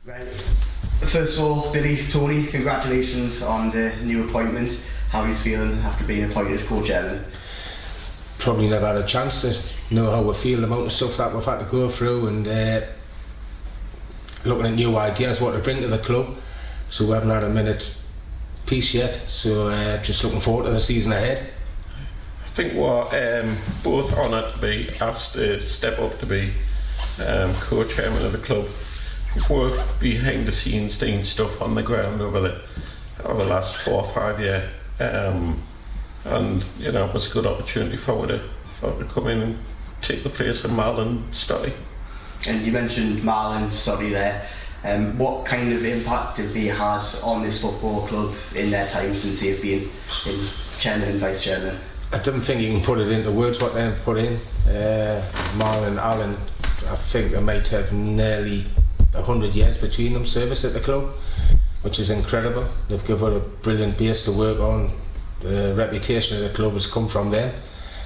Right. First of all, Billy, Tony, congratulations on the new appointment. How are you feeling after being appointed co-chairman? Probably never had a chance to know how we feel, the amount of stuff that we've had to go through, and looking at new ideas, what to bring to the club. So we haven't had a minute's peace yet, so just looking forward to the season ahead. I think we're both honoured to be asked to step up to be co-chairman of the club. We've worked behind the scenes doing stuff on the ground over the last 4 or 5 years, and you know, it was a good opportunity for her to come in and take the place of Marlon Stotty. And you mentioned Marlon Stotty there. What kind of impact have they had on this football club in their time since they've been in chairman and vice chairman? I don't think you can put it into words what they put in. Marlon and Alan, I think they might have nearly 100 years between them service at the club, which is incredible. They've given a brilliant base to work on. The reputation of the club has come from them,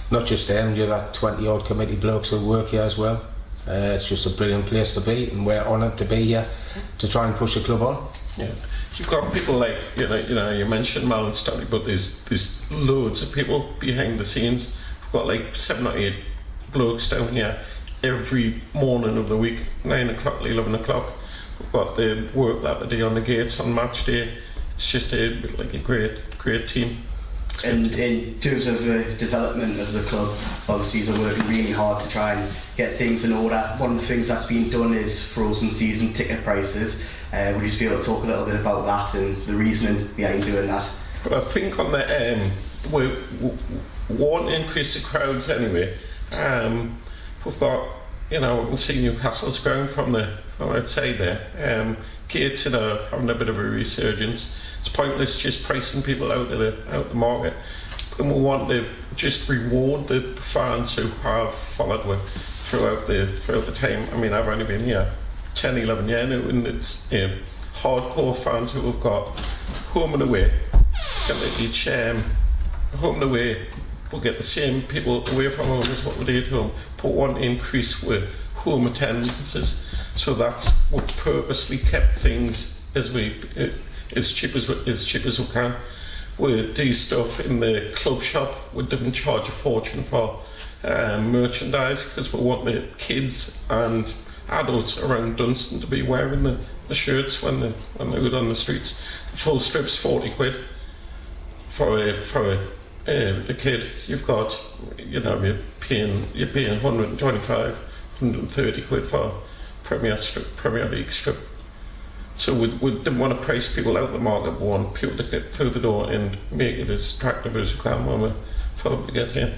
not just them, you're that 20 odd committee blokes who work here as well. It's just a brilliant place to be, and we're honoured to be here to try and push the club on. Yeah, you've got people like you mentioned Marlon Stotty, but there's loads of people behind the scenes. We've got like 7 or 8 blokes down here every morning of the week, 9 o'clock, 11 o'clock. We've got the work that they do on the gates on match day. It's just a great team. And in terms of the development of the club, obviously they're working really hard to try and get things in order. One of the things that's been done is frozen season ticket prices. Would you just be able to talk a little bit about that and the reasoning behind doing that? But I think on the we won't increase the crowds anyway. We've got, we can see Newcastle's ground from outside there. Gates are having a bit of a resurgence. It's pointless just pricing people out of the market. And we want to just reward the fans who have followed with throughout the time. I mean, I've only been here 10, 11 years now, and it's hardcore fans who have got home and away. Each home and away, we'll get the same people away from home as what we did at home, but want to increase with home attendances. So that's what purposely kept things as cheap as we can. We do stuff in the club shop. We didn't charge a fortune for merchandise because we want the kids and adults around Dunston to be wearing the shirts when they go on the streets. The full strip's 40 quid for a kid. You've got, you're paying 125, 130 quid for Premier League strip. So we didn't want to price people out of the market. We want people to get through the door and make it as attractive as we can for them to get here.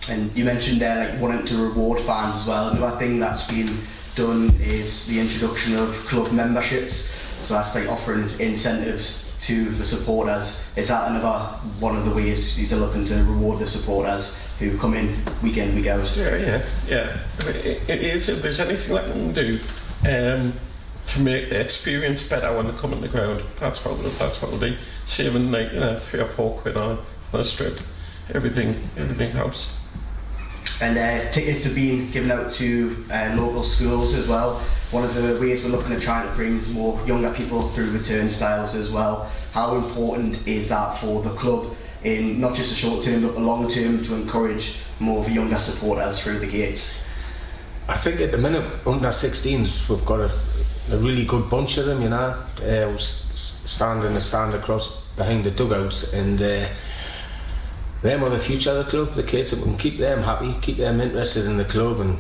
And you mentioned there like wanting to reward fans as well. Another thing that's been done is the introduction of club memberships. So that's like offering incentives to the supporters. Is that another one of the ways you're looking to reward the supporters who come in week in, week out? Yeah. It is. If there's anything that we can do to make the experience better when they come in the ground, that's what we'll do. Saving 3 or 4 quid on a strip, everything helps. And tickets have been given out to local schools as well. One of the ways we're looking at trying to bring more younger people through the turnstiles as well. How important is that for the club in not just the short term but the long term to encourage more of the younger supporters through the gates? I think at the minute, under 16s, we've got a really good bunch of them, stand across behind the dugouts, and them are the future of the club. The kids, we can keep them happy, keep them interested in the club, and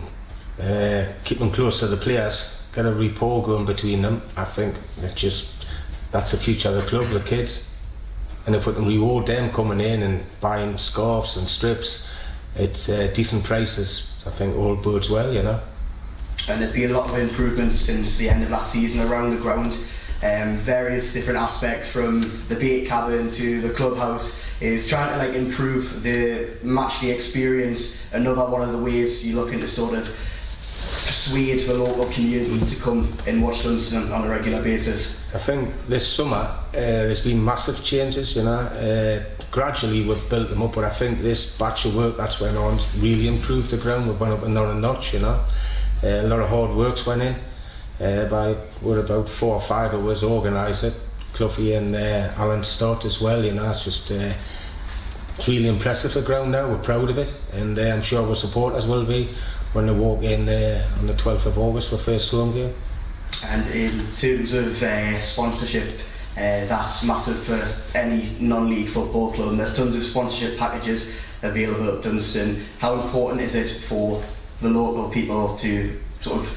keep them close to the players, get a rapport going between them. I think that's the future of the club, the kids. And if we can reward them coming in and buying scarves and strips, it's decent prices. I think all bodes well, And there's been a lot of improvements since the end of last season around the ground. Various different aspects, from the bait cabin to the clubhouse, is trying to improve the match day experience. Another one of the ways you're looking to sort of persuade the local community to come and watch Dunston on a regular basis. I think this summer there's been massive changes, gradually we've built them up, but I think this batch of work that's went on really improved the ground. We've went up another notch, a lot of hard work's went in. we're about 4 or 5 of us organised it. Cleugh and Alan Stott as well. It's just it's really impressive, the ground now. We're proud of it, and I'm sure our supporters will be when they walk in on the 12th of August for first home game. And in terms of sponsorship, that's massive for any non-league football club. There's tons of sponsorship packages available at Dunston. How important is it for the local people to sort of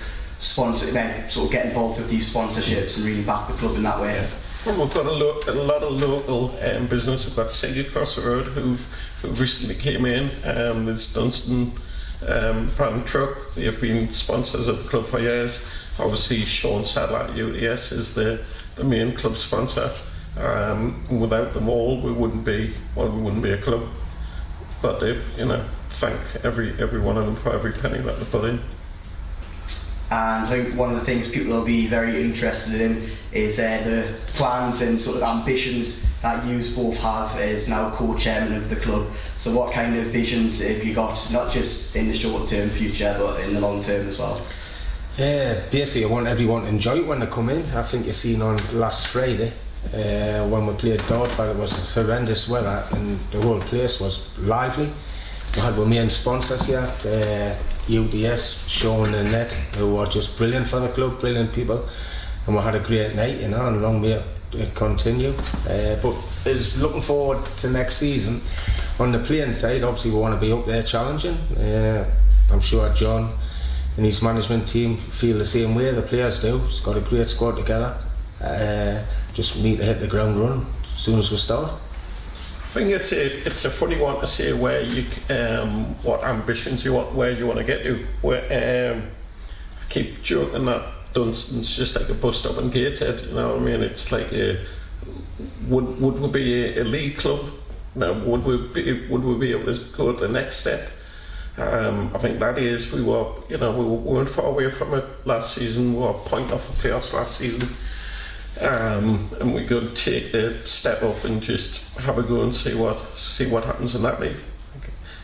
get involved with these sponsorships and really back the club in that way? Well, we've got a lot of local business. We've got City across the road who've recently came in. There's Dunston Fan Truck. They've been sponsors of the club for years. Obviously, Sean Sadler at UTS is the main club sponsor. Without them all, we wouldn't be a club. But thank every one of them for every penny that they put in. And I think one of the things people will be very interested in is the plans and sort of ambitions that you both have as now co-chairman of the club. So what kind of visions have you got, not just in the short-term future, but in the long-term as well? Basically, I want everyone to enjoy it when they come in. I think you seen on last Friday when we played Dartford, it was horrendous weather and the whole place was lively. We had our main sponsors here at UTS, Sean and Ned, who were just brilliant for the club, brilliant people, and we had a great night, and long may it continue. But is looking forward to next season. On the playing side, obviously we want to be up there challenging. I'm sure John and his management team feel the same way. The players do. He's got a great squad together. Just need to hit the ground running as soon as we start. I think it's a funny one to say where you what ambitions you want, where you want to get to. I keep joking that Dunston's just like a bus stop in Gateshead. You know what I mean? It's like would we be a league club? No, would we be able to go to the next step? I think that is we weren't far away from it last season. We were a point off the playoffs last season. And we could take the step up and just have a go and see what happens in that league.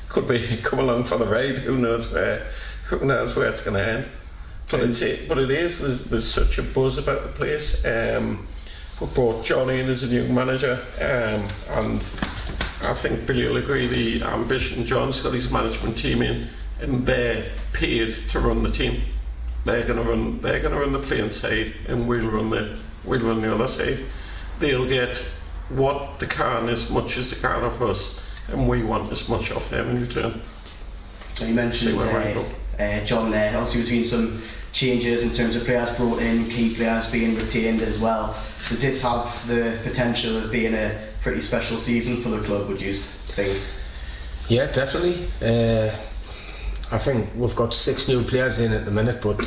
Could be come along for the ride. Who knows where it's going to end? But it is. There's such a buzz about the place. We brought John in as a new manager, and I think Billy will agree. The ambition. John's got his management team in, and they're paid to run the team. They're going to run the playing side, and we'll run the other side. They'll get what they can as much as they can of us, and we want as much of them in return. So you mentioned John there. Obviously there's been some changes in terms of players brought in, key players being retained as well. Does this have the potential of being a pretty special season for the club, would you think? Yeah, definitely. I think we've got 6 new players in at the minute, but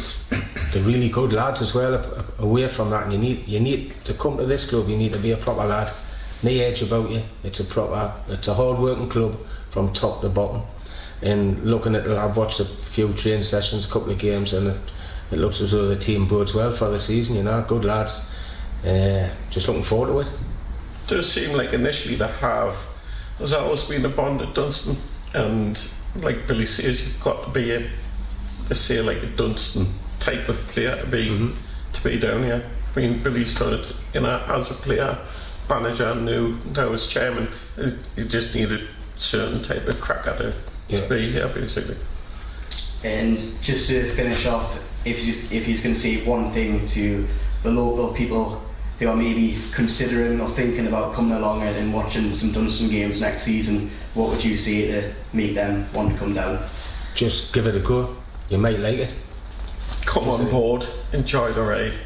they're really good lads as well. Away from that, and you need to come to this club. You need to be a proper lad, no edge about you. It's a hard-working club from top to bottom. And looking at, I've watched a few training sessions, a couple of games, and it looks as though the team bodes well for the season. Good lads. Just looking forward to it. It does seem like initially there's always been a bond at Dunston, and like Billy says, you've got to be a Dunston type of player to be down here. I mean, Billy's done it, as a player, manager, now as chairman. You just need a certain type of crack at it to be here, basically. And just to finish off, if he's going to say one thing to the local people who are maybe considering or thinking about coming along and watching some Dunston games next season, what would you say to make them want to come down? Just give it a go. You might like it. Come on board, enjoy the ride.